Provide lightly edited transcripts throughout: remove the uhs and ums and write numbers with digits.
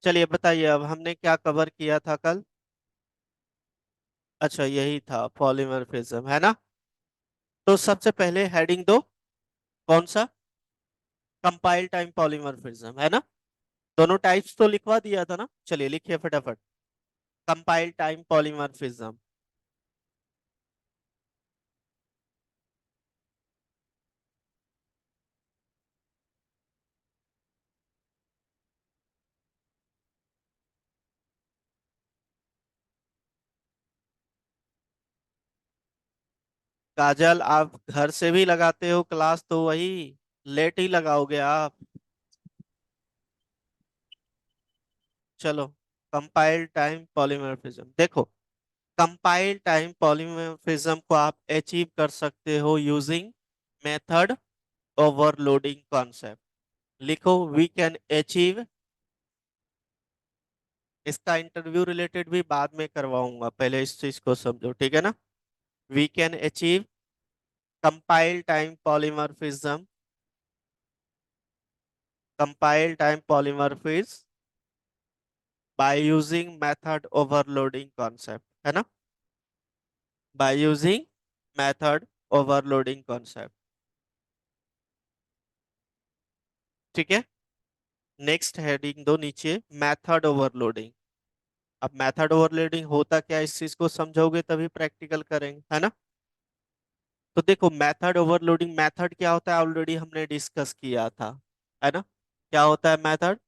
चलिए बताइए, अब हमने क्या कवर किया था कल? अच्छा, यही था पॉलीमॉर्फिज्म, है ना? तो सबसे पहले हेडिंग दो। कौन सा? कंपाइल टाइम पॉलीमॉर्फिज्म, है ना? दोनों टाइप्स तो लिखवा दिया था ना, चलिए लिखिए फटाफट। Compile time polymorphism. काजल, आप घर से भी लगाते हो क्लास तो वही लेट ही लगाओगे आप। चलो, कंपाइल टाइम पॉलीमॉर्फिज्म देखो। कंपाइल टाइम पॉलीमॉर्फिज्म को आप अचीव कर सकते हो यूजिंग मेथड ओवरलोडिंग कॉन्सेप्ट। लिखो, वी कैन अचीव। इसका इंटरव्यू रिलेटेड भी बाद में करवाऊंगा, पहले इस चीज को समझो, ठीक है ना? We can achieve compile time polymorphism, compile time polymorphism by using method overloading concept, है ना? By using method overloading concept. ठीक है। नेक्स्ट हेडिंग दो नीचे, मेथड ओवरलोडिंग। अब मेथड ओवरलोडिंग होता क्या, इस चीज को समझोगे तभी प्रैक्टिकल करेंगे, है ना? तो देखो, मेथड ओवरलोडिंग, मेथड क्या होता है ऑलरेडी हमने डिस्कस किया था, है ना? क्या होता है मेथड?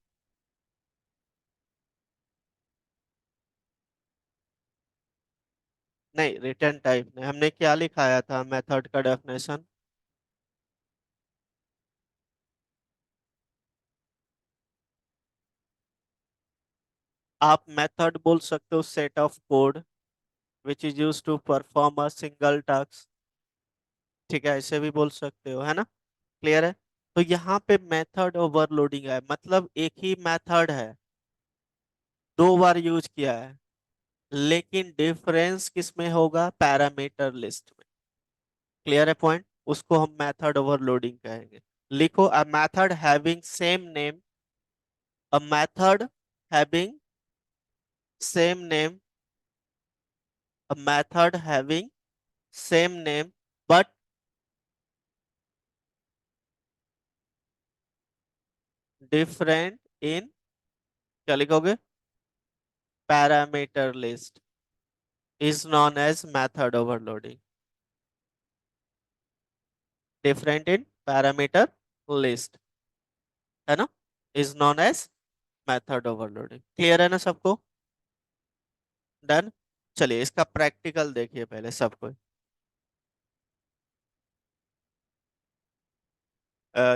नहीं, रिटर्न टाइप नहीं, हमने क्या लिखाया था मेथड का डेफिनेशन? आप मेथड बोल सकते हो set of code which is use to perform a single task. ठीक है, ऐसे भी बोल सकते हो, है ना? क्लियर है? तो यहाँ पे मेथड ओवरलोडिंग है, मतलब एक ही मेथड है, दो बार यूज किया है, लेकिन डिफरेंस किस में होगा? पैरामीटर लिस्ट में। क्लियर है पॉइंट? उसको हम मेथड ओवरलोडिंग कहेंगे। लिखो, a method having same name, a method having same name, a method having same name but different in, क्या लिखोगे? Parameter list is known as method overloading. Different in parameter list, है ना? Is known as method overloading. Clear है ना सबको? Done. चलिए, इसका practical देखिए पहले सबको।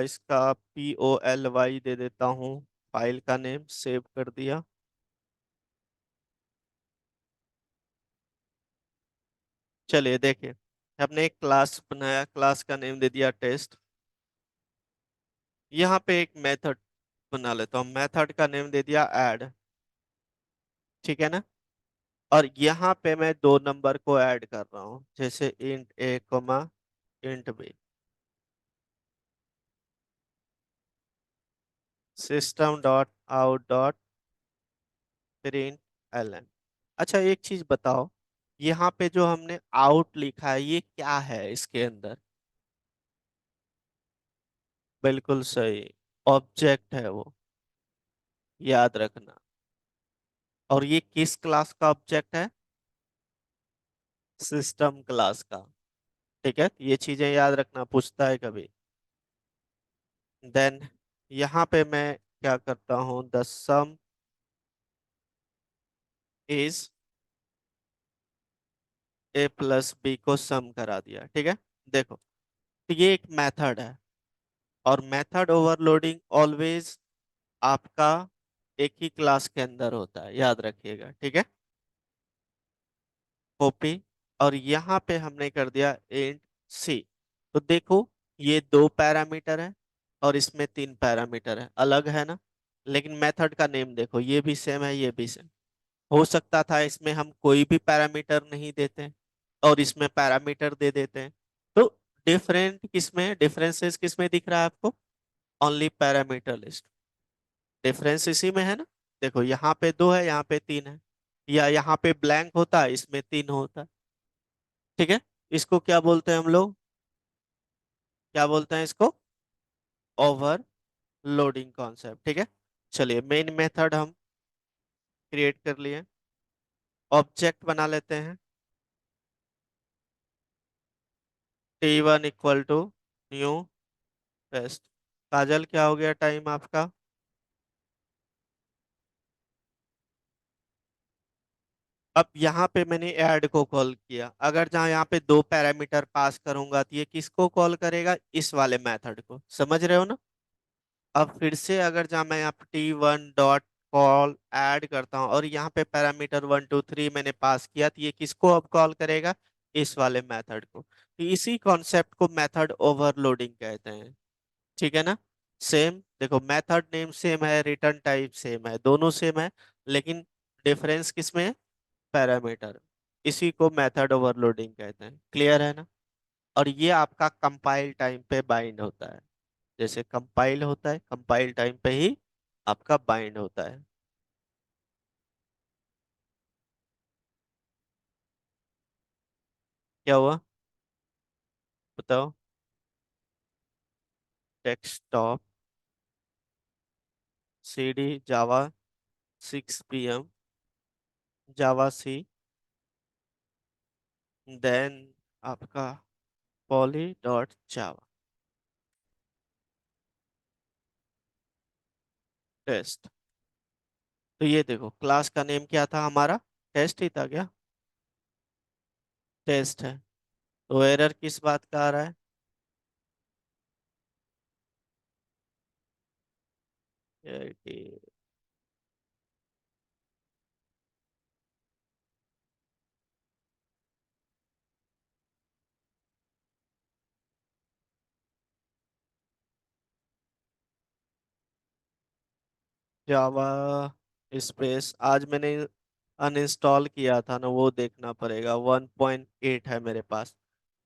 इसका POLY दे देता हूँ, फाइल का नेम सेव कर दिया। चलिए देखिए, हमने एक क्लास बनाया, क्लास का नेम दे दिया टेस्ट। यहाँ पे एक मेथड बना लेता हूँ, मेथड का नेम दे दिया ऐड। ठीक है ना? और यहाँ पे मैं दो नंबर को ऐड कर रहा हूँ, जैसे int A comma int B. System dot out dot print ln. अच्छा, एक चीज बताओ, यहाँ पे जो हमने आउट लिखा है ये क्या है इसके अंदर? बिल्कुल सही, ऑब्जेक्ट है वो, याद रखना। और ये किस क्लास का ऑब्जेक्ट है? सिस्टम क्लास का। ठीक है, ये चीजें याद रखना, पूछता है कभी। देन यहाँ पे मैं क्या करता हूँ, the sum is A plus B को सम करा दिया। ठीक है, देखो, तो ये एक मेथड है, और मेथड ओवरलोडिंग ऑलवेज आपका एक ही क्लास के अंदर होता है, याद रखिएगा, ठीक है? कॉपी। और यहाँ पे हमने कर दिया इंट सी। तो देखो, ये दो पैरामीटर है और इसमें तीन पैरामीटर है, अलग है ना? लेकिन मेथड का नेम देखो, ये भी सेम है, ये भी सेम। हो सकता था इसमें हम कोई भी पैरामीटर नहीं देते और इसमें पैरामीटर दे देते हैं। तो डिफरेंट किसमें, डिफरेंसेस किसमें दिख रहा है आपको? Only parameter list. डिफरेंस इसी में है ना? देखो यहाँ पे दो है, यहाँ पे तीन है, या यहाँ पे ब्लैंक होता है, इसमें तीन होता है। ठीक है, इसको क्या बोलते हैं हम लोग, क्या बोलते हैं इसको, ओवरलोडिंग कॉन्सेप्ट। ठीक है, चलिए मेन मेथड हम क्रिएट कर लिए, ऑब्जेक्ट बना लेते हैं, T1 equal to new test. Kajal क्या हो गया टाइम आपका, अब यहाँ पे मैंने ऐड को कॉल किया, अगर जहाँ यहाँ पे दो पैरामीटर पास करूंगा तो ये किसको कॉल करेगा, इस वाले मेथड को, समझ रहे हो ना। अब फिर से अगर जहाँ मैं यहाँ पे T1 डॉट कॉल ऐड करता हूँ और यहाँ पे पैरामीटर 1 2 3 मैंने पास किया, तो ये किसको अब कॉल करेगा, इस वाले मेथड को। तो इसी कॉन्सेप्ट को मेथड ओवरलोडिंग कहते हैं। ठीक है ना। सेम देखो, मेथड नेम सेम है, रिटर्न टाइप सेम है, दोनों सेम है, लेकिन डिफरेंस किसमें है, पैरामीटर। इसी को मेथड ओवरलोडिंग कहते हैं, क्लियर है ना। और ये आपका कंपाइल टाइम पे बाइंड होता है, जैसे कंपाइल होता है, कंपाइल टाइम पे ही आपका बाइंड होता है। क्या हुआ, बताओ। डेस्कटॉप CD जावा 6 PM, जावा सी, देन आपका पॉली डॉट जावा टेस्ट। तो ये देखो, क्लास का नेम क्या था हमारा, टेस्ट ही था क्या, टेस्ट है। तो एरर किस बात का आ रहा है, जावा स्पेस, आज मैंने अनइंस्टॉल किया था ना, वो देखना पड़ेगा, 1.8 है मेरे पास,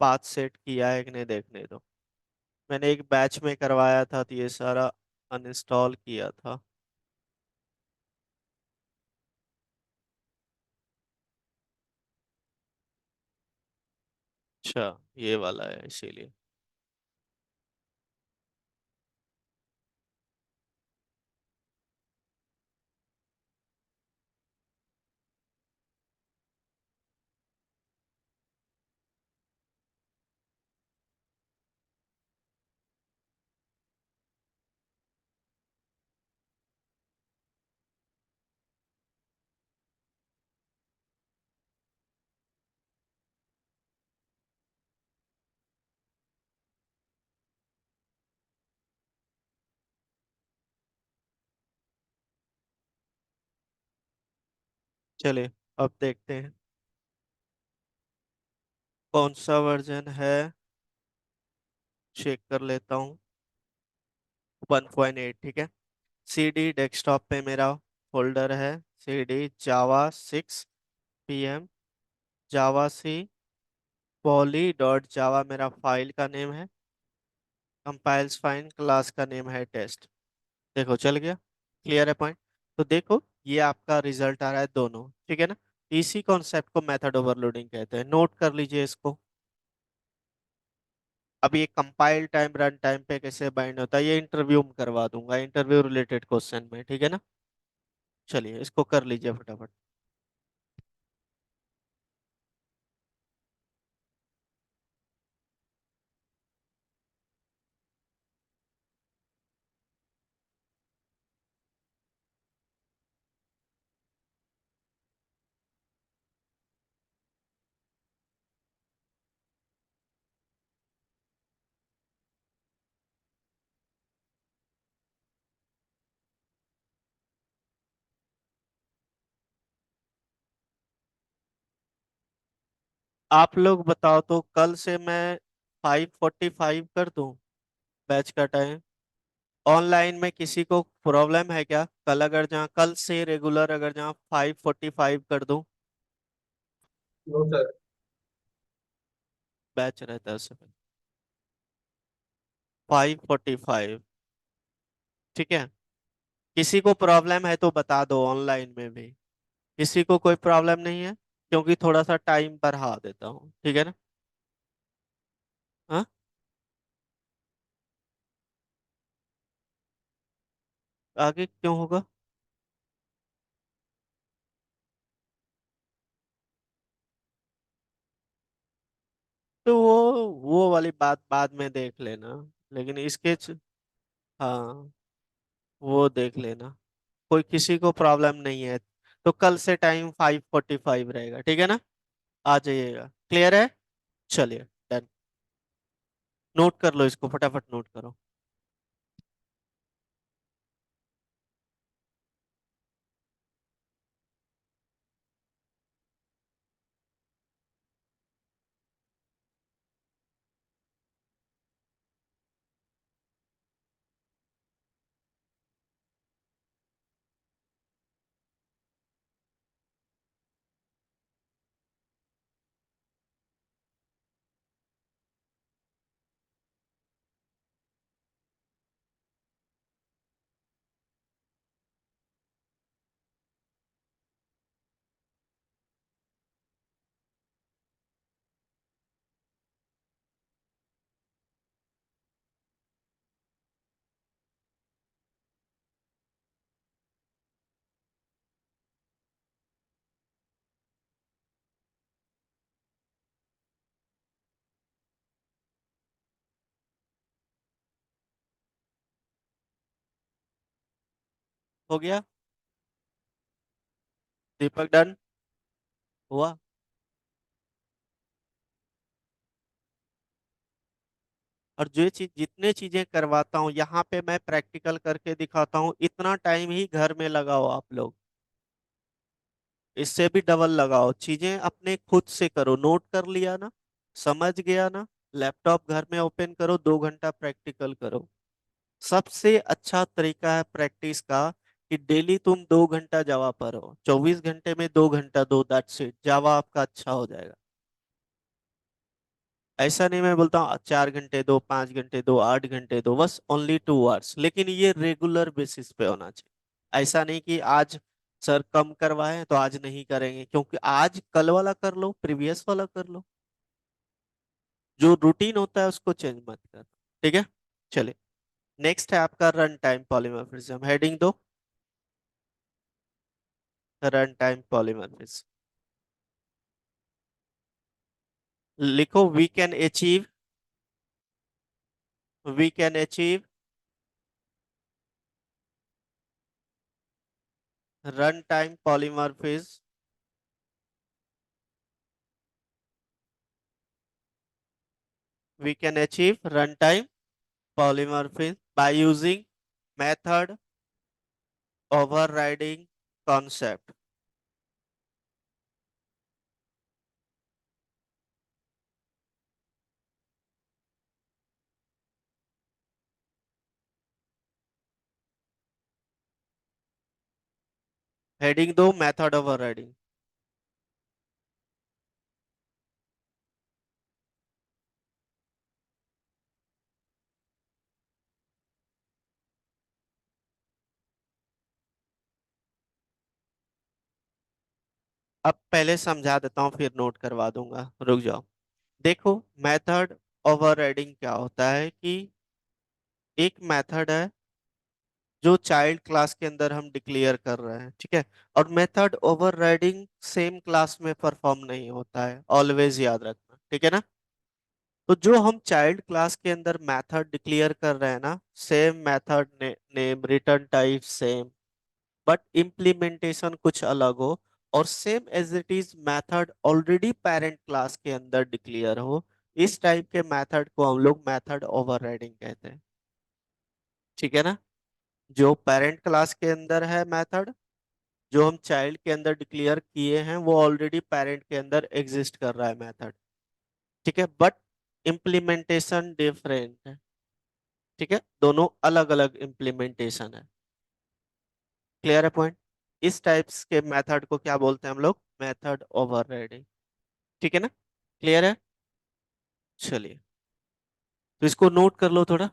पाथ सेट किया है कि नहीं देखने दो। मैंने एक बैच में करवाया था तो ये सारा अनइंस्टॉल किया था। अच्छा, ये वाला है इसीलिए। चलिए अब देखते हैं कौन सा वर्जन है, चेक कर लेता हूँ। 1.8, ठीक है। CD डेस्कटॉप पे मेरा फोल्डर है, CD जावा 6 PM, जावा सी, पॉली डॉट जावा मेरा फाइल का नेम है, कंपाइल्स फाइन, क्लास का नेम है टेस्ट। देखो चल गया, क्लियर है पॉइंट। तो देखो ये आपका रिजल्ट आ रहा है दोनों, ठीक है ना। इसी कॉन्सेप्ट को मेथड ओवरलोडिंग कहते हैं, नोट कर लीजिए इसको। अब ये कंपाइल टाइम रन टाइम पे कैसे बाइंड होता है, ये इंटरव्यू में करवा दूंगा, इंटरव्यू रिलेटेड क्वेश्चन में, ठीक है ना। चलिए इसको कर लीजिए फटाफट। आप लोग बताओ तो, कल से मैं 5:45 कर दूं बैच का टाइम। ऑनलाइन में किसी को प्रॉब्लम है क्या, कल अगर जहाँ कल से रेगुलर अगर जहाँ 5:45 कर दूं, नो सर। बैच रहता है उससे 5:45, ठीक है। किसी को प्रॉब्लम है तो बता दो ऑनलाइन में भी। किसी को कोई प्रॉब्लम नहीं है, क्योंकि थोड़ा सा टाइम बढ़ा देता हूँ, ठीक है ना? हाँ, आगे क्यों होगा? तो वो वाली बात बाद में देख लेना। लेकिन हाँ, वो देख लेना। कोई किसी को प्रॉब्लम नहीं है। तो कल से टाइम 5:45 रहेगा, ठीक है ना? आ जाइएगा, क्लियर है? चलिए, डन। नोट कर लो इसको, फटाफट नोट करो। हो गया? दीपक डन हुआ? और जो चीज जितने चीजें करवाता हूँ यहाँ पे मैं प्रैक्टिकल करके दिखाता हूँ, इतना टाइम ही घर में लगाओ आप लोग। इससे भी डबल लगाओ, चीजें अपने खुद से करो। नोट कर लिया ना? समझ गया ना? लैपटॉप घर में ओपन करो, 2 घंटा प्रैक्टिकल करो। सबसे अच्छा तरीका है प्रैक्टिस का कि डेली तुम 2 घंटा जावा पढ़ो, 24 घंटे में 2 घंटा दो, दैट्स इट, जावा आपका अच्छा हो जाएगा। ऐसा नहीं मैं बोलता हूँ 4 घंटे दो, 5 घंटे दो, 8 घंटे दो, बस ओनली 2 आवर्स, लेकिन ये रेगुलर बेसिस पे होना चाहिए। ऐसा नहीं कि आज सर कम करवाए तो आज नहीं करेंगे, क्योंकि आज कल वाला कर लो, प्रीवियस वाला कर लो। जो रूटीन होता है उसको चेंज मत कर, ठीक है? चलिए, नेक्स्ट है आपका रन टाइम पॉलीमॉर्फिज्म। हेडिंग दो, रन टाइम पॉलीमॉर्फिज्म। लिखो, we can achieve run time polymorphism. We can achieve runtime polymorphism by using method overriding concept. Heading दो, मेथड ओवरराइडिंग। अब पहले समझा देता हूँ, फिर नोट करवा दूंगा, रुक जाओ। देखो, मेथड ओवरराइडिंग क्या होता है कि एक मेथड है जो चाइल्ड क्लास के अंदर हम डिक्लेयर कर रहे हैं, ठीक है? और मेथड ओवरराइडिंग सेम क्लास में परफॉर्म नहीं होता है, ऑलवेज याद रखना, ठीक है ना? तो जो हम चाइल्ड क्लास के अंदर मेथड डिक्लेयर कर रहे हैं ना, same method name, return type same, but implementation कुछ अलग हो, और same as it is method already parent class के अंदर डिक्लेयर हो, इस टाइप के मेथड को हम लोग मेथड ओवरराइडिंग कहते हैं, ठीक है ना? जो पेरेंट क्लास के अंदर है मेथड, जो हम चाइल्ड के अंदर डिक्लेयर किए हैं, वो ऑलरेडी पेरेंट के अंदर एग्जिस्ट कर रहा है मेथड, ठीक है? बट इम्प्लीमेंटेशन डिफरेंट है, ठीक है? दोनों अलग अलग इम्प्लीमेंटेशन है। क्लियर है पॉइंट? इस टाइप्स के मेथड को क्या बोलते हैं हम लोग? मेथड ओवरराइडिंग, ठीक है ना? क्लियर है? चलिए, तो इसको नोट कर लो थोड़ा।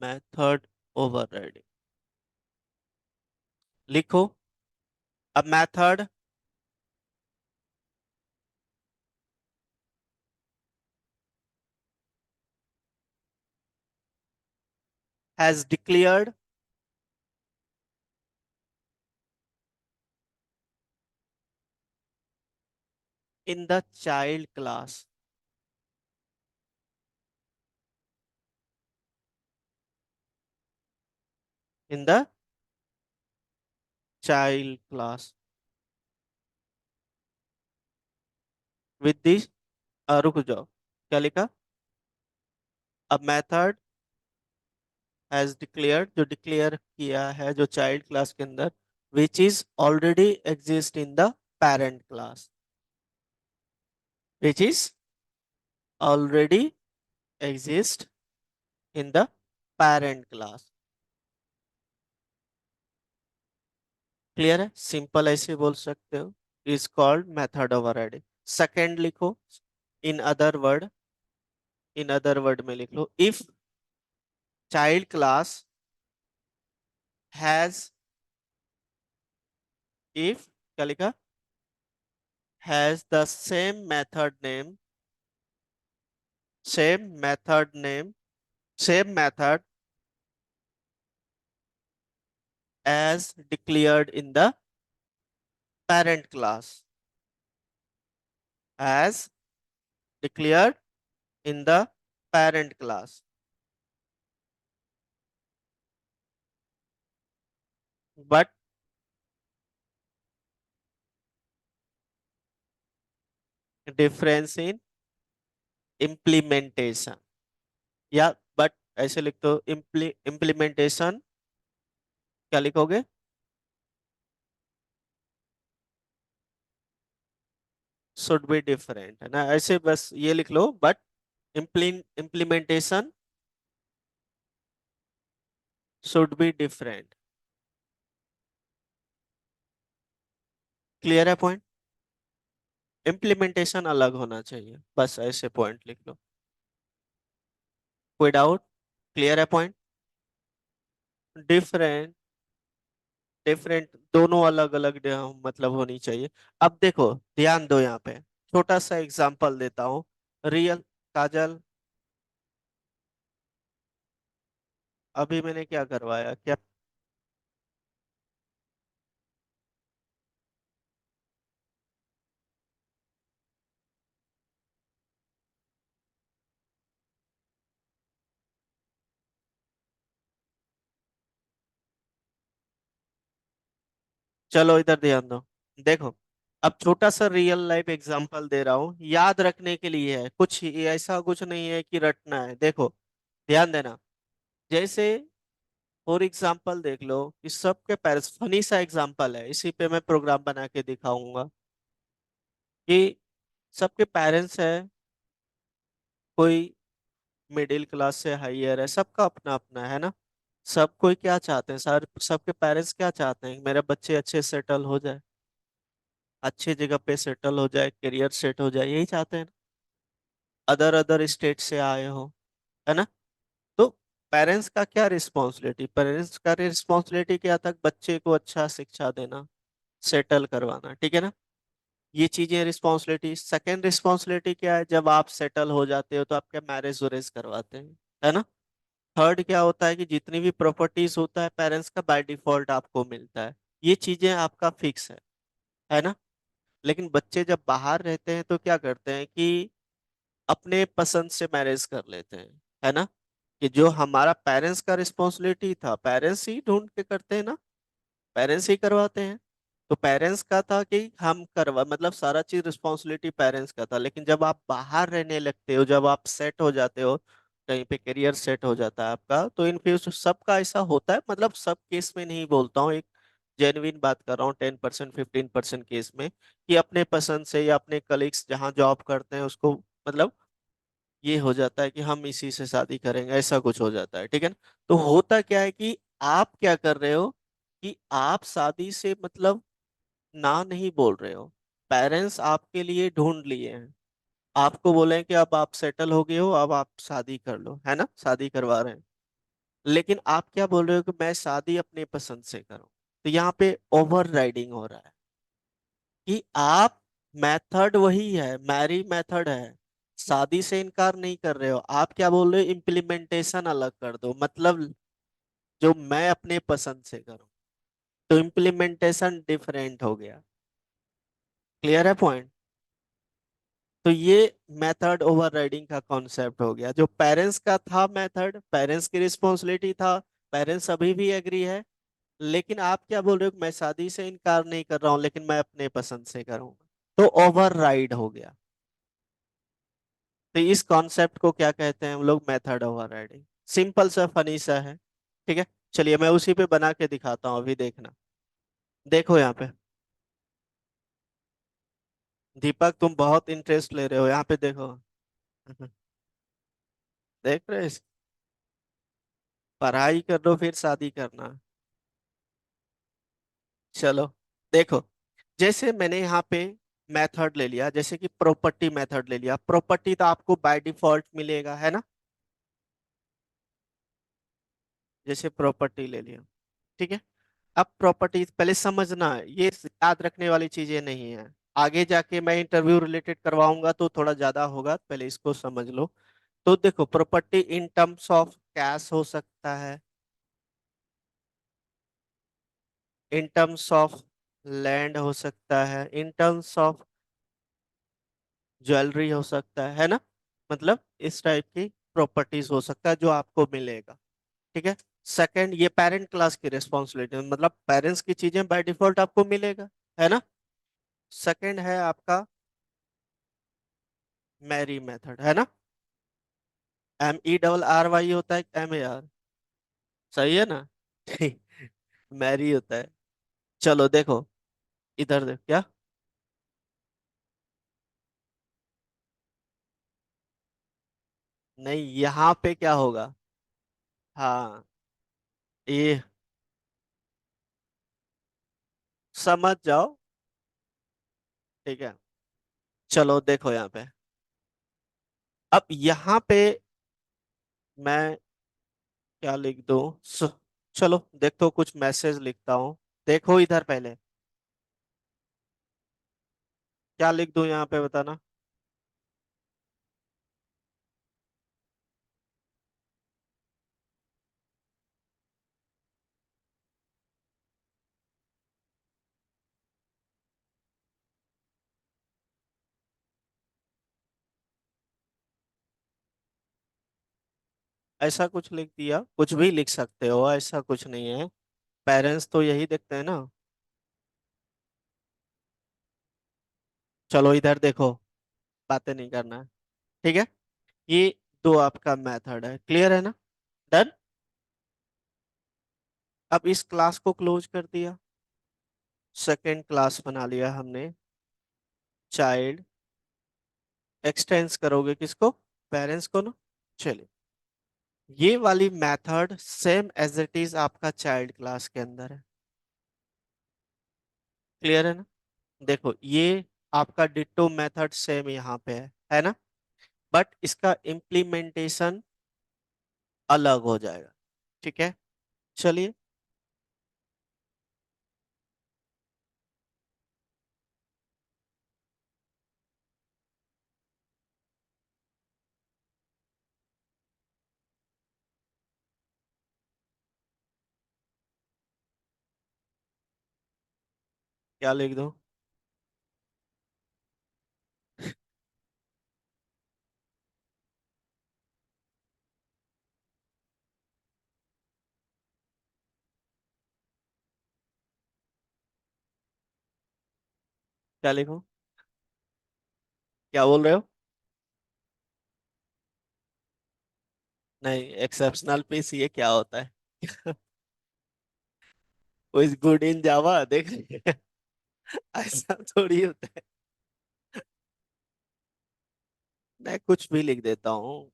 Method overriding. लिखो। अब method has declared in the child class. In the child class with this. रुक जाओ, क्या लिखा? अब मेथड हैज डिक्लेयर्ड, जो डिक्लेयर किया है जो चाइल्ड क्लास के अंदर, which is already exist in the parent class. Which is already exist in the parent class. Clear है? सिंपल ऐसे बोल सकते हो, is called method overriding. Second लिखो। In other word, in other word में लिख लो, if child class has, if, क्या लिखा? Has the same method name, same method name, same method as declared in the parent class, as declared in the parent class, but difference in implementation, या but ऐसे लिख दो, implementation, क्या लिखोगे? should be different, है ना? ऐसे बस ये लिख लो, but implementation should be different। Clear है पॉइंट? इम्प्लीमेंटेशन अलग होना चाहिए, बस ऐसे पॉइंट लिख लो। कोई डाउट? क्लियर है पॉइंट? डिफरेंट, डिफरेंट दोनों अलग अलग मतलब होनी चाहिए। अब देखो, ध्यान दो यहाँ पे, छोटा सा एग्जांपल देता हूँ। रियल, काजल, अभी मैंने क्या करवाया क्या? चलो इधर ध्यान दो। देखो, अब छोटा सा रियल लाइफ एग्जांपल दे रहा हूँ, याद रखने के लिए है, कुछ ऐसा कुछ नहीं है कि रटना है। देखो, ध्यान देना। जैसे फॉर एग्जांपल देख लो कि सबके पेरेंट्स, फनी सा एग्जांपल है, इसी पे मैं प्रोग्राम बना के दिखाऊंगा कि सबके पेरेंट्स है, कोई मिडिल क्लास से हाईयर है, सबका अपना अपना है ना। सब कोई क्या चाहते हैं, सर सबके पेरेंट्स क्या चाहते हैं? मेरे बच्चे अच्छे सेटल हो जाए, अच्छी जगह पे सेटल हो जाए, करियर सेट हो जाए, यही चाहते हैं ना। अदर अदर स्टेट से आए हो, है ना। तो पेरेंट्स का क्या रिस्पॉन्सिबिलिटी? पेरेंट्स का रिस्पॉन्सिबिलिटी क्या था? बच्चे को अच्छा शिक्षा देना, सेटल करवाना, ठीक है ना। ये चीजें रिस्पॉन्सिबिलिटी। सेकंड रिस्पॉन्सिबिलिटी क्या है? जब आप सेटल हो जाते हो तो आपके मैरिज वरेज करवाते हैं, है ना। थर्ड क्या होता है कि जितनी भी प्रॉपर्टीज होता है पेरेंट्स का बाय डिफॉल्ट आपको मिलता है। ये चीजें आपका फिक्स है ना। लेकिन बच्चे जब बाहर रहते हैं तो क्या करते हैं कि अपने पसंद से मैरिज कर लेते हैं, है ना। कि जो हमारा पेरेंट्स का रिस्पॉन्सिबिलिटी था, पेरेंट्स ही ढूंढ के करते हैं ना, पेरेंट्स ही करवाते हैं। तो पेरेंट्स का था कि हम करवा, मतलब सारा चीज रिस्पॉन्सिबिलिटी पेरेंट्स का था। लेकिन जब आप बाहर रहने लगते हो, जब आप सेट हो जाते हो, कहीं पे करियर सेट हो जाता है आपका, तो इन फ्यूचर सबका ऐसा होता है, मतलब सब केस में नहीं बोलता हूँ, एक जेन्युइन बात कर रहा हूँ, 10% 15% केस में, कि अपने पसंद से या अपने कलीग्स जहाँ जॉब करते हैं उसको, मतलब ये हो जाता है कि हम इसी से शादी करेंगे, ऐसा कुछ हो जाता है, ठीक है ना। तो होता क्या है कि आप क्या कर रहे हो कि आप शादी से मतलब ना नहीं बोल रहे हो। पेरेंट्स आपके लिए ढूंढ लिए हैं, आपको बोले कि अब आप सेटल हो गए हो, अब आप शादी कर लो, है ना, शादी करवा रहे हैं। लेकिन आप क्या बोल रहे हो कि मैं शादी अपने पसंद से करूं, तो यहाँ पे ओवर राइडिंग हो रहा है कि आप, मेथड वही है, मैरी मेथड है, शादी से इनकार नहीं कर रहे हो, आप क्या बोल रहे हो, इम्प्लीमेंटेशन अलग कर दो, मतलब जो मैं अपने पसंद से करूं, तो इम्प्लीमेंटेशन डिफरेंट हो गया। क्लियर है पॉइंट? तो ये मेथड ओवरराइडिंग का कॉन्सेप्ट हो गया। जो पेरेंट्स का था मेथड, पेरेंट्स की रिस्पॉन्सिबिलिटी था, पेरेंट्स अभी भी एग्री है, लेकिन आप क्या बोल रहे हो कि मैं शादी से इनकार नहीं कर रहा हूं लेकिन मैं अपने पसंद से करूंगा, तो ओवरराइड हो गया। तो इस कॉन्सेप्ट को क्या कहते हैं हम लोग, मेथड ओवरराइडिंग। सिंपल सा फनी सा है। ठीक है, चलिए मैं उसी पे बना के दिखाता हूँ, अभी देखना। देखो यहाँ पे, दीपक तुम बहुत इंटरेस्ट ले रहे हो, यहाँ पे देखो। देख रहे हो पढ़ाई कर लो फिर शादी करना। चलो देखो, जैसे मैंने यहाँ पे मेथड ले लिया, जैसे कि प्रॉपर्टी मेथड ले लिया, प्रॉपर्टी तो आपको बाय डिफॉल्ट मिलेगा, है ना। जैसे प्रॉपर्टी ले लिया, ठीक है। अब प्रॉपर्टी पहले समझना है, ये याद रखने वाली चीजें नहीं है। आगे जाके मैं इंटरव्यू रिलेटेड करवाऊंगा तो थोड़ा ज्यादा होगा, पहले इसको समझ लो। तो देखो, property in terms of cash हो सकता है, इन टर्म्स ऑफ लैंड हो सकता है, इन टर्म्स ऑफ ज्वेलरी हो सकता है ना। मतलब इस टाइप की प्रॉपर्टीज हो सकता है जो आपको मिलेगा। ठीक है। सेकंड, ये पेरेंट क्लास की रिस्पॉन्सिबिलिटी, मतलब पेरेंट्स की चीजें बाय डिफॉल्ट आपको मिलेगा, है ना। सेकंड है आपका मैरी मेथड, है ना। MERRY होता है, MAR, सही है ना। मैरी होता है। चलो देखो, इधर देख क्या। नहीं, यहाँ पे क्या होगा। हाँ, ये समझ जाओ। ठीक है, चलो देखो यहाँ पे। अब यहाँ पे मैं क्या लिख दूं, चलो देख तो कुछ मैसेज लिखता हूँ। देखो इधर पहले, क्या लिख दूं यहाँ पे बताना। ऐसा कुछ लिख दिया, कुछ भी लिख सकते हो, ऐसा कुछ नहीं है। पेरेंट्स तो यही देखते हैं ना। चलो इधर देखो, बातें नहीं करना है। ठीक है, ये दो आपका मेथड है, क्लियर है ना। डन। अब इस क्लास को क्लोज कर दिया, सेकेंड क्लास बना लिया हमने, चाइल्ड। एक्सटेंस करोगे किसको, पेरेंट्स को ना। चलिए, ये वाली method same as it is आपका चाइल्ड क्लास के अंदर है, क्लियर है ना। देखो ये आपका डिट्टो मेथड सेम यहाँ पे है ना, बट इसका इम्प्लीमेंटेशन अलग हो जाएगा। ठीक है, चलिए। क्या लिख दूं, क्या लिखूं, क्या बोल रहे हो। नहीं, एक्सेप्शनल पीस ये क्या होता है। इज गुड इन जावा, देख रहे हैं? ऐसा थोड़ी होता है। मैं कुछ भी लिख देता हूँ।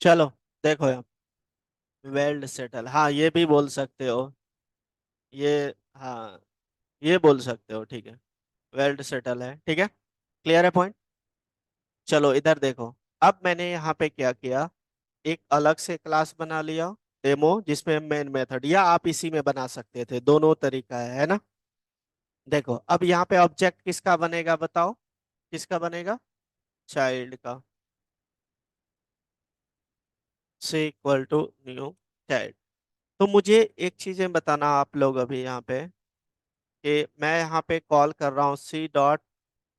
चलो देखो यहाँ, वेल्ड सेटल, हाँ ये भी बोल सकते हो। ये, हाँ ये बोल सकते हो, ठीक है। वेल्ड सेटल है, ठीक है। क्लियर है पॉइंट। चलो इधर देखो, अब मैंने यहाँ पे क्या किया, एक अलग से क्लास बना लिया डेमो, जिसमें मेन मेथड, या आप इसी में बना सकते थे, दोनों तरीका है ना। देखो अब यहाँ पे ऑब्जेक्ट किसका बनेगा बताओ, किसका बनेगा, चाइल्ड का। से इक्वल टू न्यू चाइल्ड। तो मुझे एक चीजें बताना आप लोग अभी यहाँ पे, कि मैं यहाँ पे कॉल कर रहा हूँ सी डॉट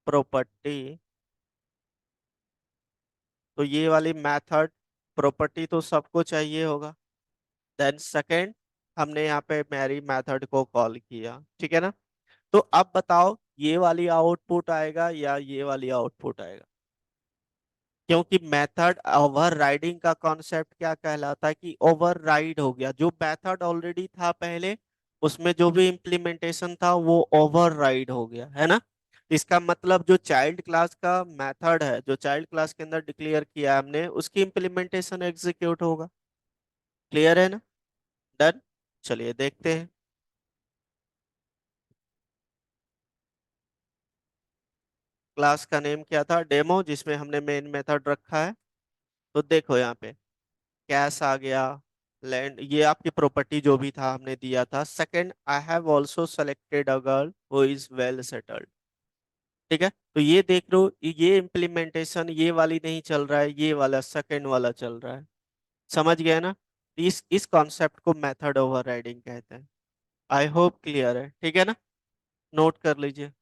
प्रॉपर्टी, तो ये वाली मेथड प्रॉपर्टी तो सबको चाहिए होगा। देन सेकंड, हमने यहाँ पे मैरी मेथड को कॉल किया, ठीक है ना। तो अब बताओ, ये वाली आउटपुट आएगा या ये वाली आउटपुट आएगा, क्योंकि मेथड ओवरराइडिंग का कॉन्सेप्ट क्या कहलाता है, कि ओवरराइड हो गया जो मेथड ऑलरेडी था पहले, उसमें जो भी इम्प्लीमेंटेशन था वो ओवरराइड हो गया है ना। इसका मतलब जो चाइल्ड क्लास का मेथड है, जो चाइल्ड क्लास के अंदर डिक्लेयर किया है हमने, उसकी इम्प्लीमेंटेशन एग्जीक्यूट होगा। क्लियर है ना। डन। चलिए देखते हैं। क्लास का नेम क्या था, डेमो, जिसमें हमने मेन मेथड रखा है। तो देखो यहाँ पे कैश आ गया, लैंड, ये आपकी प्रॉपर्टी जो भी था हमने दिया था। Second, I have also selected a girl who is well settled, ठीक है। तो ये देख लो, ये इम्प्लीमेंटेशन ये वाली नहीं चल रहा है, ये वाला सेकंड वाला चल रहा है। समझ गया ना। इस कॉन्सेप्ट को मेथड ओवरराइडिंग कहते हैं। आई होप क्लियर है, ठीक है ना। नोट कर लीजिए।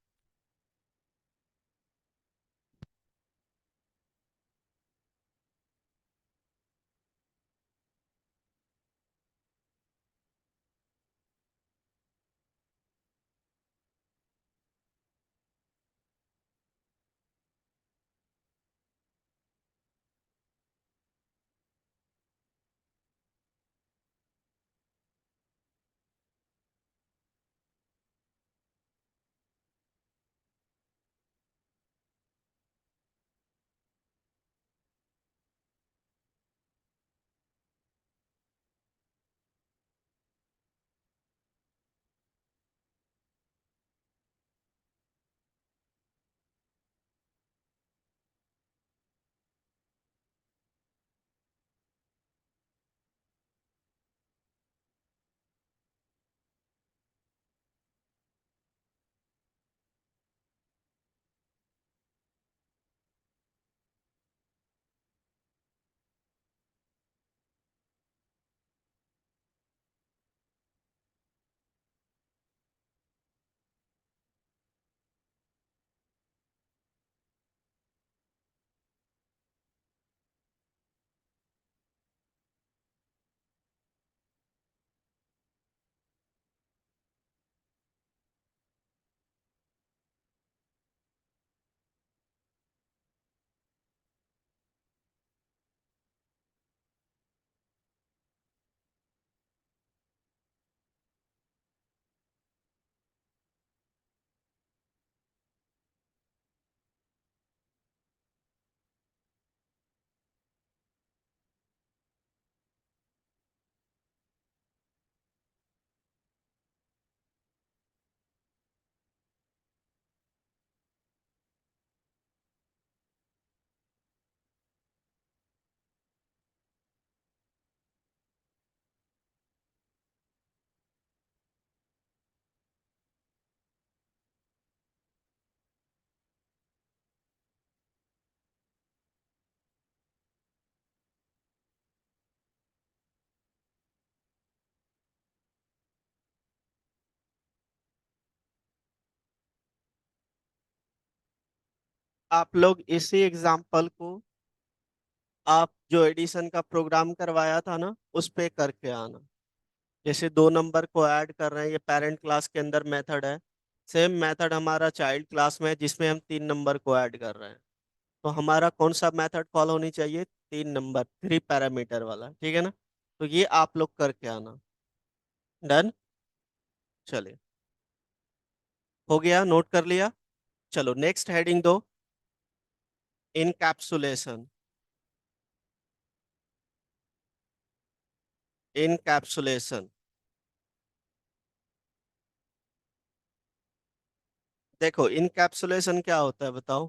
आप लोग इसी एग्जाम्पल को, आप जो एडिशन का प्रोग्राम करवाया था ना, उस पे करके आना। जैसे 2 नंबर को ऐड कर रहे हैं, ये पेरेंट क्लास के अंदर मेथड है। सेम मेथड हमारा चाइल्ड क्लास में है, जिसमें हम 3 नंबर को ऐड कर रहे हैं। तो हमारा कौन सा मेथड कॉल होनी चाहिए, 3 नंबर, 3 पैरामीटर वाला, ठीक है ना। तो ये आप लोग करके आना। डन। चलिए, हो गया, नोट कर लिया। चलो नेक्स्ट हेडिंग दो, इनकैप्सुलेशन। इनकैप्सुलेशन। देखो इनकैप्सुलेशन क्या होता है बताओ।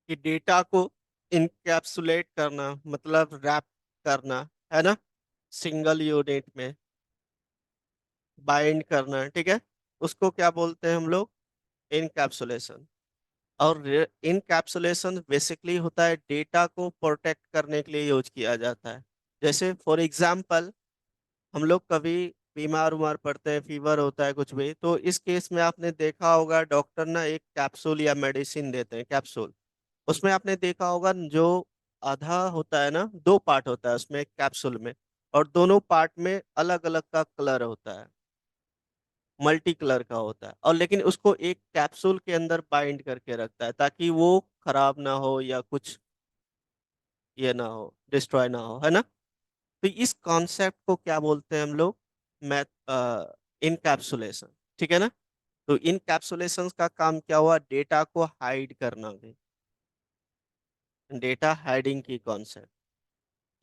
कि डेटा को इनकैप्सुलेट करना मतलब रैप करना, है ना, सिंगल यूनिट में बाइंड करना, ठीक है, उसको क्या बोलते हैं हम लोग, इनकैप्सुलेशन। और इनकैप्सुलेशन बेसिकली होता है डेटा को प्रोटेक्ट करने के लिए यूज किया जाता है। जैसे फॉर एग्जांपल हम लोग कभी बीमार उमार पड़ते हैं, फीवर होता है कुछ भी, तो इस केस में आपने देखा होगा डॉक्टर ना एक कैप्सूल या मेडिसिन देते हैं, कैप्सूल। उसमें आपने देखा होगा जो आधा होता है ना, दो पार्ट होता है उसमें एक कैप्सूल में, और दोनों पार्ट में अलग अलग का कलर होता है, मल्टी कलर का होता है, और लेकिन उसको एक कैप्सूल के अंदर बाइंड करके रखता है ताकि वो खराब ना हो या कुछ ये ना हो, डिस्ट्रॉय ना हो, है ना। तो इस कॉन्सेप्ट को क्या बोलते हैं हम लोग, मैथ, इनकैप्सुलेशन, ठीक है ना। तो इनकैप्सुलेशन का काम क्या हुआ, डेटा को हाइड करना भी, डेटा हाइडिंग की कॉन्सेप्ट,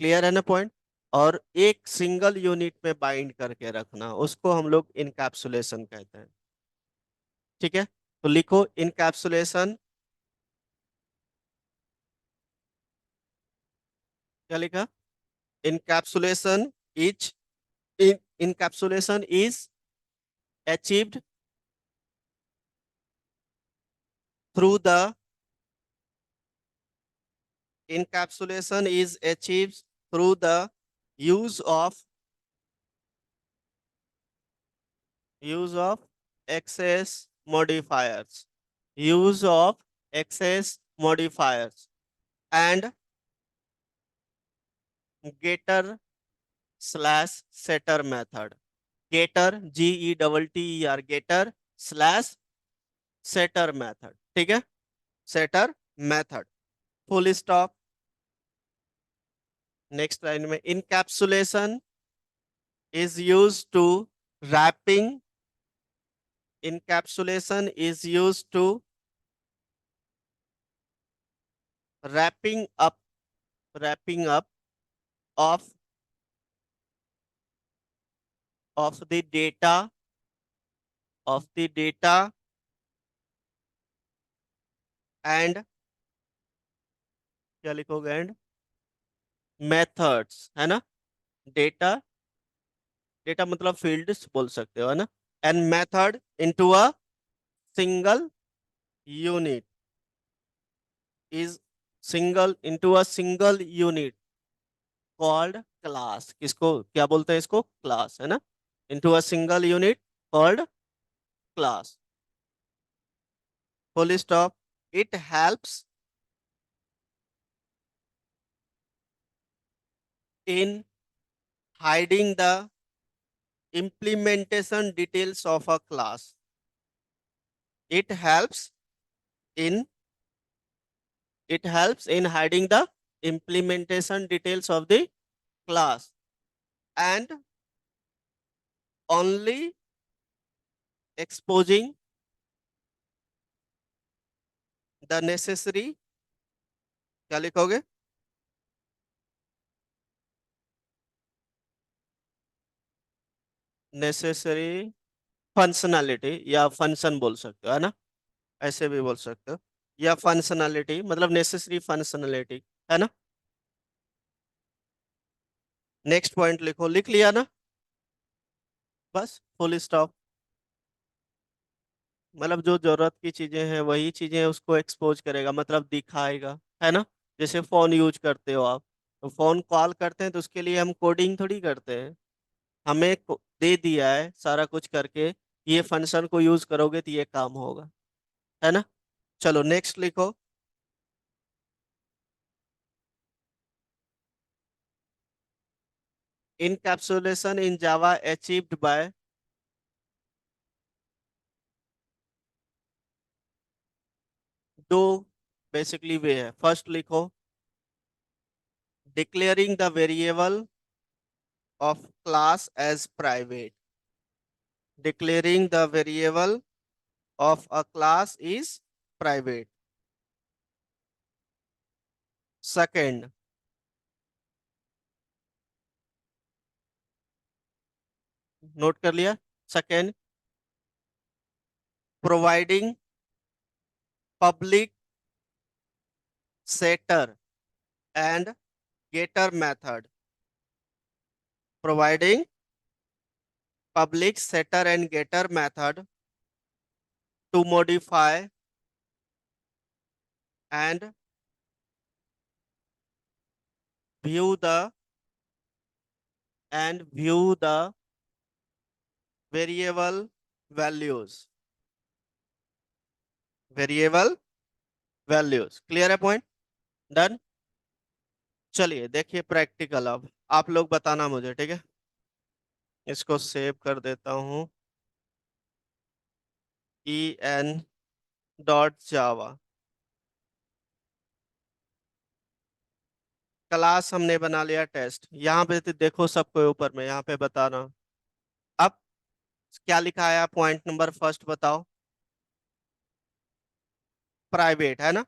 क्लियर है ना पॉइंट। और एक सिंगल यूनिट में बाइंड करके रखना उसको हम लोग इनकैप्सुलेशन कहते हैं, ठीक है। तो लिखो इनकैप्सुलेशन, क्या लिखा, encapsulation is encapsulation is achieved through the encapsulation is achieved through the use of use of access modifiers, use of access modifiers and getter slash setter method, getter getter getter slash setter method, ठीक है, setter method, full stop। Next line में encapsulation is use to wrapping, encapsulation is used to wrapping up, wrapping up of of the data, of the data and क्या लिखोगे, and methods, है ना, data, data मतलब fields बोल सकते हो, है ना, and method into a single unit, is single into a single unit called class, किसको क्या बोलते हैं, इसको क्लास, है ना, into a single unit called class, full stop. It helps in hiding the implementation details of a class. It helps in it helps in hiding the implementation details of the class and only exposing the necessary, क्या लिखोगे, necessary functionality या function बोल सकते हो, है ना, ऐसे भी बोल सकते हो, या फंक्शनैलिटी मतलब नेसेसरी फंक्शनैलिटी, है ना। नेक्स्ट पॉइंट लिखो, लिख लिया ना, बस फुल स्टॉप। मतलब जो जरूरत की चीजें हैं वही चीजें उसको एक्सपोज करेगा, मतलब दिखाएगा, है ना। जैसे फोन यूज करते हो आप, तो फोन कॉल करते हैं तो उसके लिए हम कोडिंग थोड़ी करते हैं, हमें दे दिया है सारा कुछ करके, ये फंक्शन को यूज करोगे तो ये काम होगा, है ना। चलो नेक्स्ट लिखो, encapsulation in Java achieved by, दो बेसिकली वे है। फर्स्ट लिखो declaring the variable of class as private, declaring the variable of a class is private. Second, note कर लिया। Second, providing public setter and getter method, providing public setter and getter method to modify and view the view the variable values, variable values। Clear है point? Done. चलिए देखिए practical, अब आप लोग बताना मुझे, ठीक है? इसको सेव कर देता हूँ, en.java क्लास हमने बना लिया टेस्ट। यहाँ पे तो देखो सबको ऊपर में, यहाँ पे बताना। अब क्या लिखा है पॉइंट नंबर फर्स्ट बताओ। प्राइवेट है ना,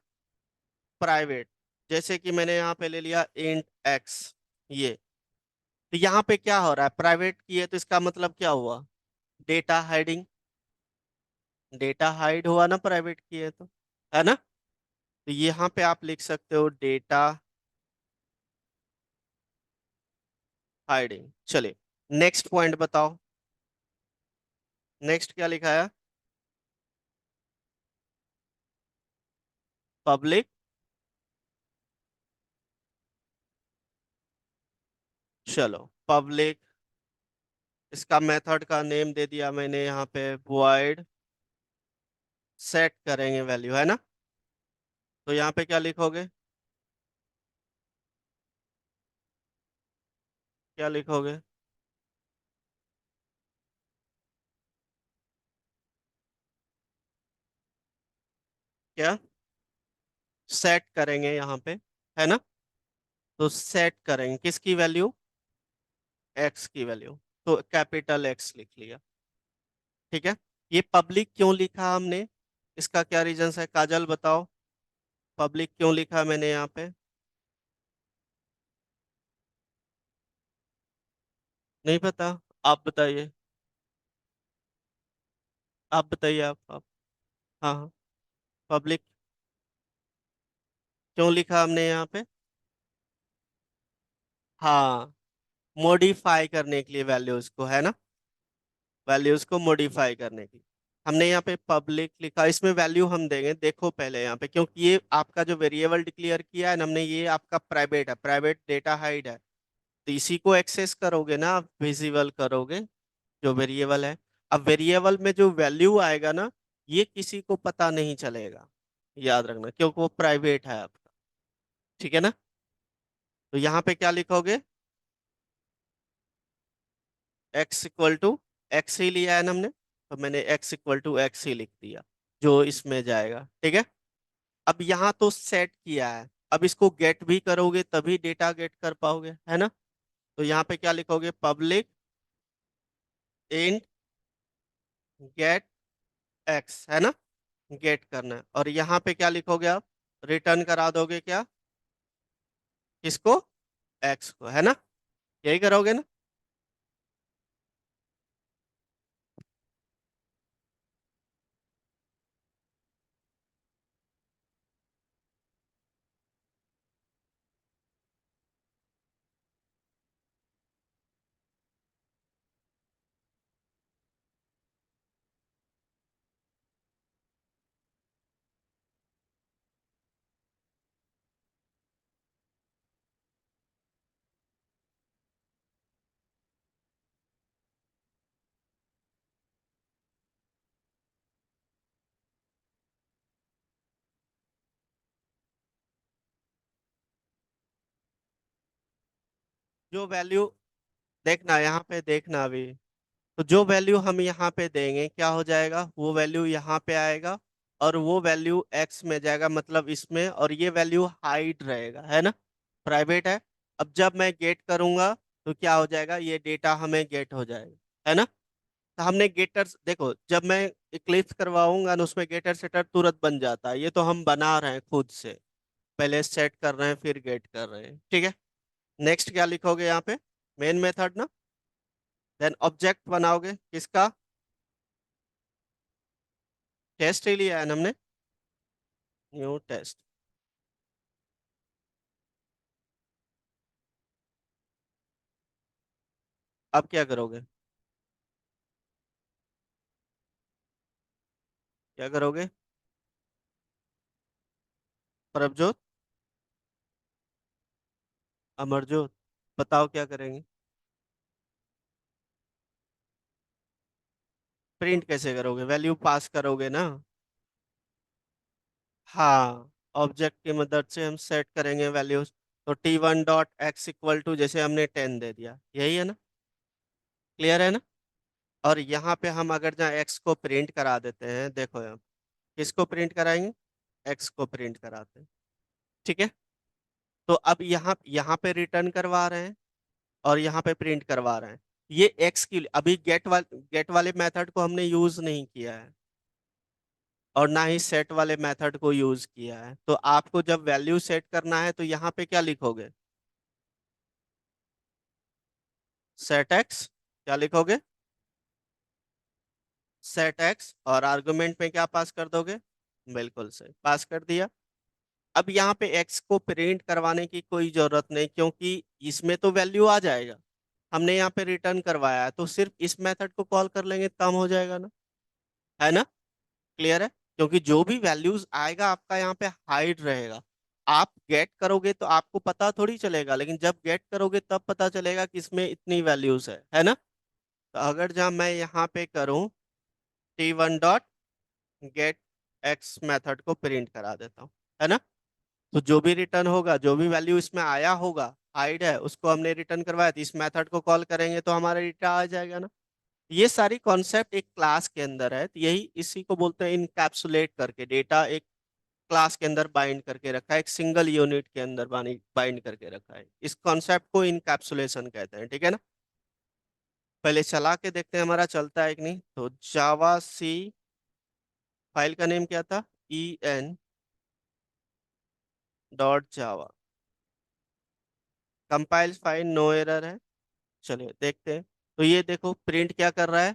प्राइवेट। जैसे कि मैंने यहाँ पे ले लिया इंट एक्स, ये तो यहाँ पे क्या हो रहा है, प्राइवेट की है तो इसका मतलब क्या हुआ, डेटा हाइडिंग। डेटा हाइड हुआ ना प्राइवेट की है तो, है ना? तो यहाँ पे आप लिख सकते हो डेटा हाइडिंग। चलिए नेक्स्ट पॉइंट बताओ, नेक्स्ट क्या लिखा है? पब्लिक, चलो पब्लिक, इसका मेथड का नेम दे दिया मैंने यहाँ पे void सेट करेंगे वैल्यू, है ना? तो यहाँ पे क्या लिखोगे, क्या लिखोगे? क्या सेट करेंगे यहाँ पे, है ना? तो सेट करेंगे किसकी वैल्यू, एक्स की वैल्यू। तो कैपिटल एक्स लिख लिया, ठीक है? ये पब्लिक क्यों लिखा हमने, इसका क्या रीजन है, काजल बताओ। पब्लिक क्यों लिखा मैंने यहाँ पे? नहीं पता? आप बताइए, आप बताइए, आप। हाँ हाँ, पब्लिक क्यों लिखा हमने यहाँ पे? हाँ, मॉडिफाई करने के लिए वैल्यूज को, है ना? वैल्यूज को मॉडिफाई करने की हमने यहाँ पे पब्लिक लिखा। इसमें वैल्यू हम देंगे, देखो पहले यहाँ पे, क्योंकि ये आपका जो वेरिएबल डिक्लेयर किया है ना हमने, ये आपका प्राइवेट है, प्राइवेट डेटा हाइड है। तो इसी को एक्सेस करोगे ना आप, विजिबल करोगे जो वेरिएबल है। अब वेरिएबल में जो वैल्यू आएगा ना, ये किसी को पता नहीं चलेगा, याद रखना, क्योंकि वो प्राइवेट है आपका, ठीक है ना? तो यहाँ पे क्या लिखोगे, एक्स इक्वल टू एक्स ही लिया है ना हमने, तो मैंने एक्स इक्वल टू एक्स ही लिख दिया, जो इसमें जाएगा, ठीक है? अब यहाँ तो सेट किया है, अब इसको गेट भी करोगे तभी डेटा गेट कर पाओगे, है ना? तो यहाँ पे क्या लिखोगे, पब्लिक इंट गेट एक्स, है ना? गेट करना है। और यहाँ पे क्या लिखोगे आप, रिटर्न करा दोगे क्या, किसको, एक्स को, है ना? यही करोगे ना? जो वैल्यू, देखना यहाँ पे, देखना अभी, तो जो वैल्यू हम यहाँ पे देंगे क्या हो जाएगा, वो वैल्यू यहाँ पे आएगा और वो वैल्यू एक्स में जाएगा, मतलब इसमें, और ये वैल्यू हाइड रहेगा, है ना? प्राइवेट है। अब जब मैं गेट करूंगा तो क्या हो जाएगा, ये डेटा हमें गेट हो जाएगा, है ना? तो हमने गेटर्स, देखो जब मैं इक्लिप्स करवाऊंगा ना, उसमें गेटर सेटर तुरंत बन जाता है, ये तो हम बना रहे हैं खुद से, पहले सेट कर रहे हैं फिर गेट कर रहे हैं, ठीक है? नेक्स्ट क्या लिखोगे यहाँ पे, मेन मेथड ना, देन ऑब्जेक्ट बनाओगे किसका? टेस्ट ही लिया है ना हमने, न्यू टेस्ट। अब क्या करोगे? क्या करोगे? प्रभजोत, अमरजोत, बताओ क्या करेंगे? प्रिंट कैसे करोगे? वैल्यू पास करोगे ना। हाँ, ऑब्जेक्ट की मदद से हम सेट करेंगे वैल्यूज। तो T1 dot x equal to, जैसे हमने 10 दे दिया, यही है ना? क्लियर है ना? और यहाँ पे हम अगर जहाँ एक्स को प्रिंट करा देते हैं, देखो हम किसको प्रिंट कराएंगे? एक्स को प्रिंट कराते हैं। ठीक है। तो अब यहाँ यहाँ पे रिटर्न करवा रहे हैं और यहाँ पे प्रिंट करवा रहे हैं। ये एक्स की अभी गेट वाले मेथड को हमने यूज नहीं किया है, और ना ही सेट वाले मेथड को यूज किया है। तो आपको जब वैल्यू सेट करना है तो यहाँ पे क्या लिखोगे? Set x. क्या लिखोगे? सेट एक्स, और आर्गुमेंट में क्या पास कर दोगे? बिल्कुल सही, पास कर दिया। अब यहाँ पे एक्स को प्रिंट करवाने की कोई जरूरत नहीं, क्योंकि इसमें तो वैल्यू आ जाएगा। हमने यहाँ पे रिटर्न करवाया है, तो सिर्फ इस मेथड को कॉल कर लेंगे, काम हो जाएगा ना। है ना? क्लियर है? क्योंकि जो भी वैल्यूज आएगा आपका यहाँ पे हाइड रहेगा। आप गेट करोगे तो आपको पता थोड़ी चलेगा, लेकिन जब गेट करोगे तब पता चलेगा कि इसमें इतनी वैल्यूज है ना? तो अगर जहाँ मैं यहाँ पे करूँ T1 dot get x method को प्रिंट करा देता हूँ, है ना? तो जो भी रिटर्न होगा, जो भी वैल्यू इसमें आया होगा हाइड है, उसको हमने रिटर्न करवाया, तो इस मेथड को कॉल करेंगे तो हमारा डेटा आ जाएगा ना। ये सारी कॉन्सेप्ट एक क्लास के अंदर है, तो यही इसी को बोलते हैं इनकैप्सुलेट करके डेटा एक क्लास के अंदर बाइंड करके रखा है, एक सिंगल यूनिट के अंदर बाइंड करके रखा है। इस कॉन्सेप्ट को इनकैप्सुलेशन कहते हैं, ठीक है ना? पहले चला के देखते हैं हमारा चलता है कि नहीं। तो जावा सी, फाइल का नेम क्या था? en.java। Compile file, no error है। चलिए देखते हैं। तो ये देखो प्रिंट क्या कर रहा है।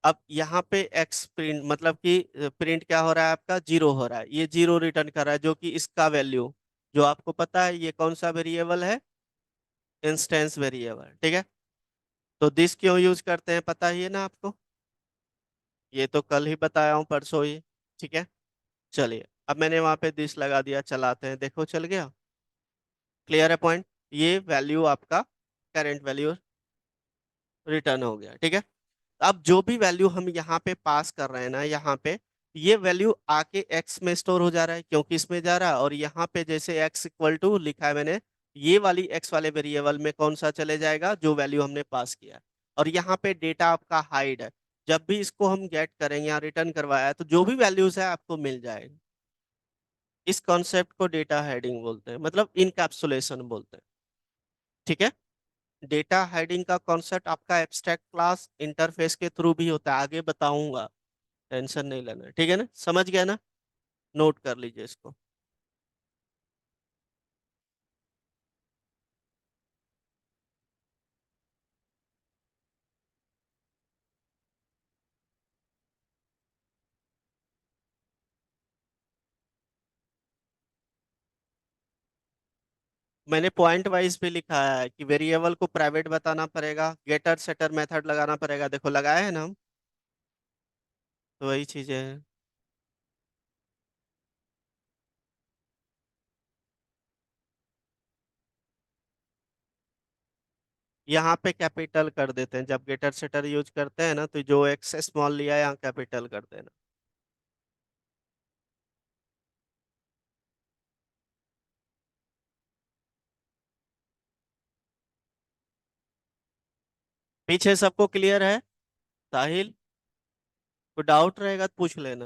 अब यहाँ पे एक्स प्रिंट मतलब कि प्रिंट क्या हो रहा है आपका? जीरो हो रहा है। ये जीरो रिटर्न कर रहा है, जो कि इसका वैल्यू, जो आपको पता है ये कौन सा वेरिएबल है? इंस्टेंस वेरिएबल, ठीक है। तो दिस क्यों यूज करते हैं पता ही है ना आपको? ये तो कल ही बताया हूँ, परसों ही। ठीक है। चलिए, अब मैंने वहां पे दिस लगा दिया, चलाते हैं, देखो चल गया। क्लियर है पॉइंट? ये वैल्यू आपका करंट वैल्यू रिटर्न हो गया, ठीक है। अब जो भी वैल्यू हम यहाँ पे पास कर रहे हैं ना, यहाँ पे ये वैल्यू आके एक्स में स्टोर हो जा रहा है, क्योंकि इसमें जा रहा है। और यहाँ पे जैसे एक्स इक्वल टू लिखा है मैंने, ये वाली एक्स वाले वेरिएबल में कौन सा चले जाएगा? जो वैल्यू हमने पास किया है। और यहाँ पे डेटा आपका हाइड है। जब भी इसको हम गेट करेंगे या रिटर्न करवाया है, तो जो भी वैल्यूज है आपको मिल जाएगी। इस कॉन्सेप्ट को डेटा हेडिंग बोलते हैं, मतलब इनकैप्सुलेशन बोलते हैं। ठीक है। डेटा हेडिंग का कॉन्सेप्ट आपका एब्स्ट्रैक्ट क्लास इंटरफेस के थ्रू भी होता है, आगे बताऊंगा। टेंशन नहीं लेना, ठीक है ना? समझ गया ना? नोट कर लीजिए इसको। मैंने पॉइंट वाइज भी लिखा है कि वेरिएबल को प्राइवेट बताना पड़ेगा, गेटर सेटर मेथड लगाना पड़ेगा, देखो लगाए हैं ना हम। तो वही चीजें हैं। यहाँ पे कैपिटल कर देते हैं, जब गेटर सेटर यूज करते हैं ना, तो जो एक्स स्मॉल लिया है यहाँ कैपिटल कर देना। पीछे सबको क्लियर है? साहिल, कोई डाउट रहेगा तो पूछ लेना।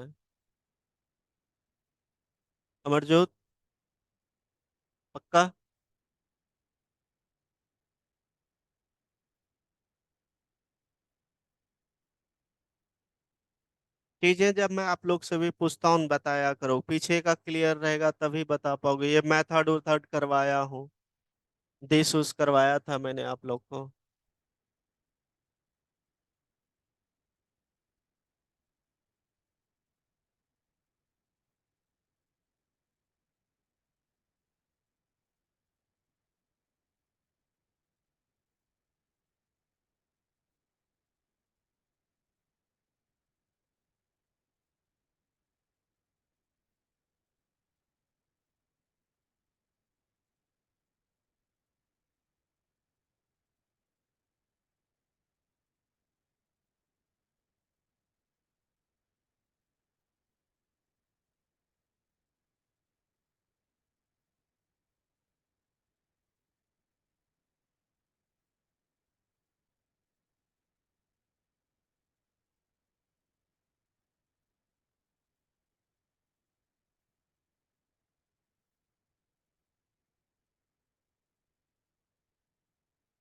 अमरजोत, पक्का? चीजें जब मैं आप लोग से भी पूछता हूँ बताया करो, पीछे का क्लियर रहेगा तभी बता पाओगे। ये मैं थर्ड करवाया हूँ। दिस यूज करवाया था मैंने आप लोग को।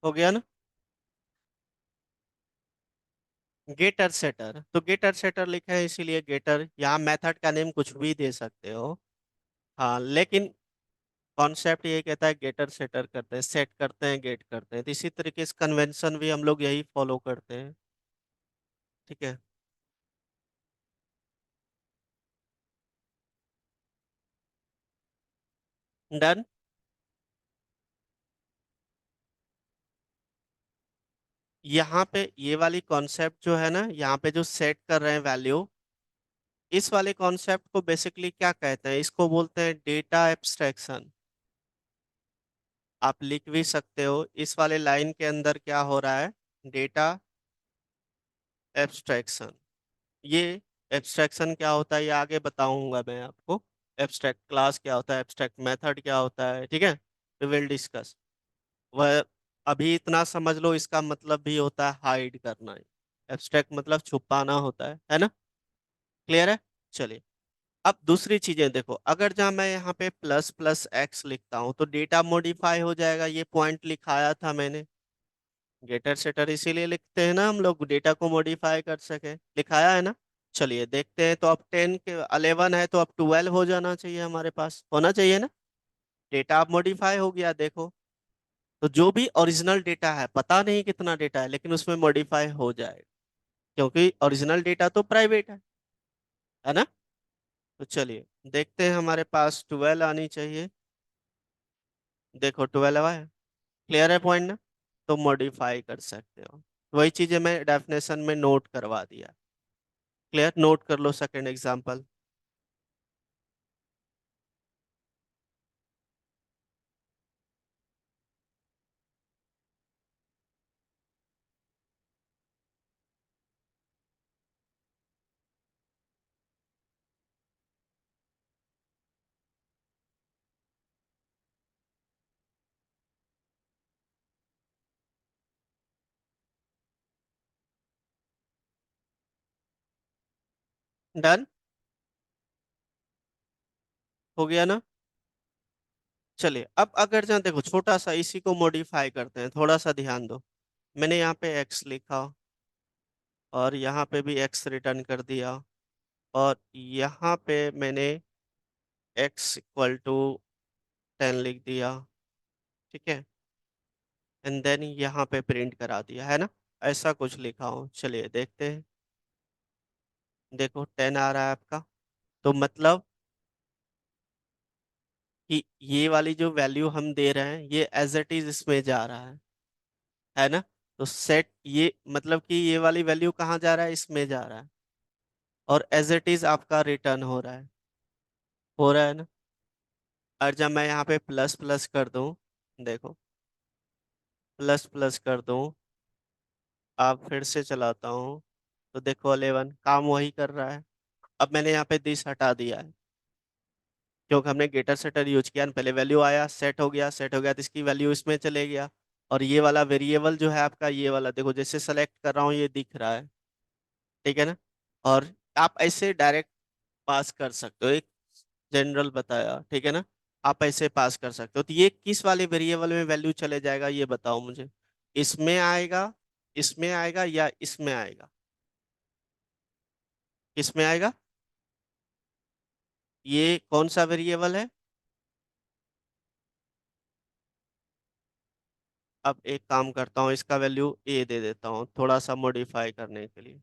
हो गया ना। गेटर सेटर, तो गेटर सेटर लिखा है इसीलिए गेटर, यहाँ मेथड का नेम कुछ भी दे सकते हो। हाँ लेकिन कॉन्सेप्ट ये कहता है गेटर सेटर करते हैं, सेट करते हैं, गेट करते हैं, तो इसी तरीके से कन्वेंशन भी हम लोग यही फॉलो करते हैं। ठीक है। डन। यहाँ पे ये वाली कॉन्सेप्ट जो है ना, यहाँ पे जो सेट कर रहे हैं वैल्यू, इस वाले कॉन्सेप्ट को बेसिकली क्या कहते हैं, इसको बोलते हैं डेटा एब्स्ट्रैक्शन। आप लिख भी सकते हो इस वाले लाइन के अंदर क्या हो रहा है, डेटा एब्स्ट्रैक्शन। ये एब्स्ट्रैक्शन क्या होता है ये आगे बताऊंगा मैं आपको। एब्स्ट्रैक्ट क्लास क्या होता है, एब्स्ट्रैक्ट मेथड क्या होता है, ठीक है, वी विल डिस्कस। वह अभी इतना समझ लो, इसका मतलब भी होता है हाइड करना। एब्स्ट्रैक्ट मतलब छुपाना होता है ना। क्लियर है। चलिए, अब दूसरी चीजें देखो, अगर जहाँ मैं यहाँ पे प्लस प्लस एक्स लिखता हूँ तो डेटा मॉडिफाई हो जाएगा, ये पॉइंट लिखाया था मैंने। गेटर सेटर इसीलिए लिखते हैं ना हम लोग, डेटा को मॉडिफाई कर सके, लिखाया है ना। चलिए देखते हैं, तो अब 10 के 11 है तो अब 12 हो जाना चाहिए, हमारे पास होना चाहिए ना। डेटा अब मॉडिफाई हो गया देखो। तो जो भी ओरिजिनल डेटा है, पता नहीं कितना डेटा है, लेकिन उसमें मॉडिफाई हो जाएगा, क्योंकि ओरिजिनल डेटा तो प्राइवेट है ना। तो चलिए देखते हैं, हमारे पास 12 आनी चाहिए। देखो 12 आया। क्लियर है पॉइंट ना। तो मॉडिफाई कर सकते हो, वही चीजें मैं डेफिनेशन में नोट करवा दिया। क्लियर, नोट कर लो सेकंड एग्जांपल। डन। हो गया ना। चलिए अब अगर जहाँ देखो, छोटा सा इसी को मॉडिफाई करते हैं, थोड़ा सा ध्यान दो। मैंने यहाँ पे एक्स लिखा, और यहाँ पे भी एक्स रिटर्न कर दिया, और यहाँ पे मैंने एक्स इक्वल टू 10 लिख दिया। ठीक है। एंड देन यहाँ पे प्रिंट करा दिया है ना, ऐसा कुछ लिखा हूँ। चलिए देखते हैं। देखो 10 आ रहा है आपका, तो मतलब कि ये वाली जो वैल्यू हम दे रहे हैं ये एज इट इज इसमें जा रहा है ना। तो सेट ये मतलब कि ये वाली वैल्यू कहाँ जा रहा है, इसमें जा रहा है, और एज इट इज आपका रिटर्न हो रहा है ना। और जब मैं यहाँ पे प्लस प्लस कर दूं, देखो प्लस प्लस कर दूं, आप फिर से चलाता हूँ, तो देखो 11 काम वही कर रहा है। अब मैंने यहाँ पे दिस हटा दिया है, क्योंकि हमने गेटर सेटर यूज किया ना, पहले वैल्यू आया, सेट हो गया, सेट हो गया तो इसकी वैल्यू इसमें चले गया। और ये वाला वेरिएबल जो है आपका, ये वाला देखो जैसे सेलेक्ट कर रहा हूँ ये दिख रहा है, ठीक है ना। और आप ऐसे डायरेक्ट पास कर सकते हो, एक जनरल बताया, ठीक है ना। आप ऐसे पास कर सकते हो, तो ये किस वाले वेरिएबल में वैल्यू चले जाएगा ये बताओ मुझे। इसमें आएगा, इसमें आएगा, या इसमें आएगा। किसमें आएगा, ये कौन सा वेरिएबल है। अब एक काम करता हूँ, इसका वैल्यू ए दे देता हूँ थोड़ा सा मॉडिफाई करने के लिए।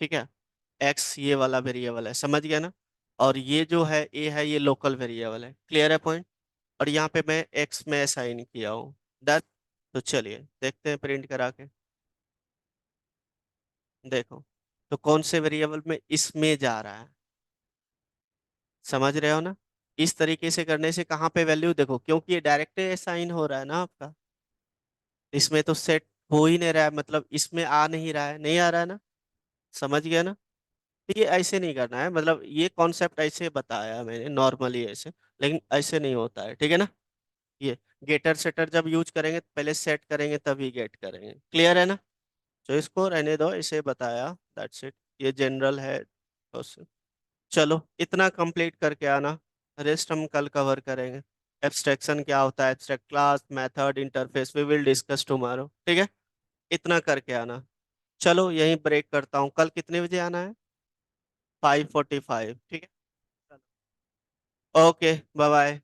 ठीक है, एक्स ये वाला वेरिएबल है, समझ गया ना। और ये जो है ए है, ये लोकल वेरिएबल है। क्लियर है पॉइंट। और यहाँ पे मैं एक्स में असाइन किया हूँ। डन। तो चलिए देखते हैं प्रिंट करा के। देखो, तो कौन से वेरिएबल में इसमें जा रहा है, समझ रहे हो ना। इस तरीके से करने से कहाँ पे वैल्यू देखो, क्योंकि ये डायरेक्ट असाइन हो रहा है ना आपका, इसमें तो सेट हो ही नहीं रहा है, मतलब इसमें आ नहीं रहा है, नहीं आ रहा है ना। समझ गया ना। तो ये ऐसे नहीं करना है, मतलब ये कॉन्सेप्ट ऐसे बताया मैंने नॉर्मली ऐसे, लेकिन ऐसे नहीं होता है, ठीक है ना। ये गेटर सेटर जब यूज करेंगे तो पहले सेट करेंगे तभी गेट करेंगे। क्लियर है ना। तो इसको रहने दो, इसे बताया, दैट्स इट। ये जनरल है बस। चलो इतना कंप्लीट करके आना, रेस्ट हम कल कवर करेंगे। एब्स्ट्रैक्शन क्या होता है, abstract class, method, interface, we will discuss tomorrow, ठीक है। इतना करके आना। चलो यहीं ब्रेक करता हूँ, कल कितने बजे आना है। 5:45, ठीक है। Okay, bye bye.